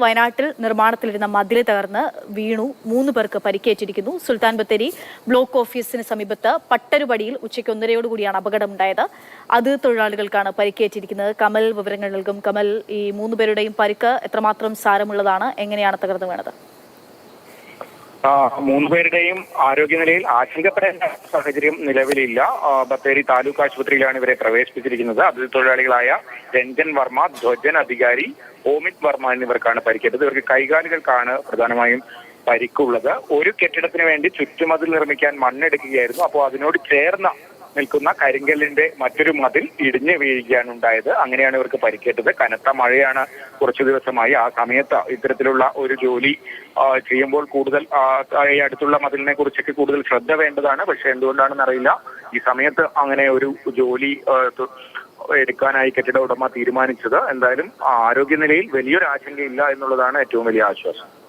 വയനാട്ടിൽ നിർമ്മാണത്തിലിരുന്ന മതിൽ തകർന്ന് വീണു 3 പേർക്ക് പരിക്കേറ്റിരിക്കുന്നു. സുൽത്താൻ ബത്തേരി ബ്ലോക്ക് ഓഫീസിന് സമീപത്ത് പട്ടരുപടിയിൽ ഉച്ചയ്ക്ക് 1:30 അപകടമുണ്ടായത്. അത് തൊഴിലാളികൾക്കാണ് പരിക്കേറ്റിരിക്കുന്നത്. കമൽ വിവരങ്ങൾ നൽകും. കമൽ, ഈ 3 പേരുടെയും പരിക്ക് എത്രമാത്രം സാരമുള്ളതാണ്? എങ്ങനെയാണ് തകർന്നു വീണത്? 3 പേരുടെയും ആരോഗ്യനിലയിൽ ആശങ്കപ്പെടേണ്ട സാഹചര്യം നിലവിലില്ല. ബത്തേരി താലൂക്ക് ആശുപത്രിയിലാണ് ഇവരെ പ്രവേശിപ്പിച്ചിരിക്കുന്നത്. അതിഥി തൊഴിലാളികളായ രഞ്ജൻ വർമ്മ, ധ്വജൻ അധികാരി, ഓമിത് വർമ്മ എന്നിവർക്കാണ് പരിക്കേറ്റത്. ഇവർക്ക് കൈകാലുകൾക്കാണ് പ്രധാനമായും പരിക്കുള്ളത്. ഒരു കെട്ടിടത്തിന് വേണ്ടി ചുറ്റുമതിൽ നിർമ്മിക്കാൻ മണ്ണെടുക്കുകയായിരുന്നു. അപ്പോൾ അതിനോട് ചേർന്ന നിൽക്കുന്ന കരിങ്കല്ലിന്റെ മറ്റൊരു മതിൽ ഇടിഞ്ഞു വീഴുകയാണ് ഉണ്ടായത്. അങ്ങനെയാണ് ഇവർക്ക് പരിക്കേറ്റത്. കനത്ത മഴയാണ് കുറച്ചു ദിവസമായി. ആ സമയത്ത് ഇത്തരത്തിലുള്ള ഒരു ജോലി ചെയ്യുമ്പോൾ കൂടുതൽ ഈ അടുത്തുള്ള മതിലിനെ കുറിച്ചൊക്കെ കൂടുതൽ ശ്രദ്ധ വേണ്ടതാണ്. പക്ഷെ എന്തുകൊണ്ടാണെന്ന് അറിയില്ല, ഈ സമയത്ത് അങ്ങനെ ഒരു ജോലി എടുക്കാനായി കെട്ടിട ഉടമ തീരുമാനിച്ചത്. എന്തായാലും ആരോഗ്യനിലയിൽ വലിയൊരു ആശങ്കയില്ല എന്നുള്ളതാണ് ഏറ്റവും വലിയ ആശ്വാസം.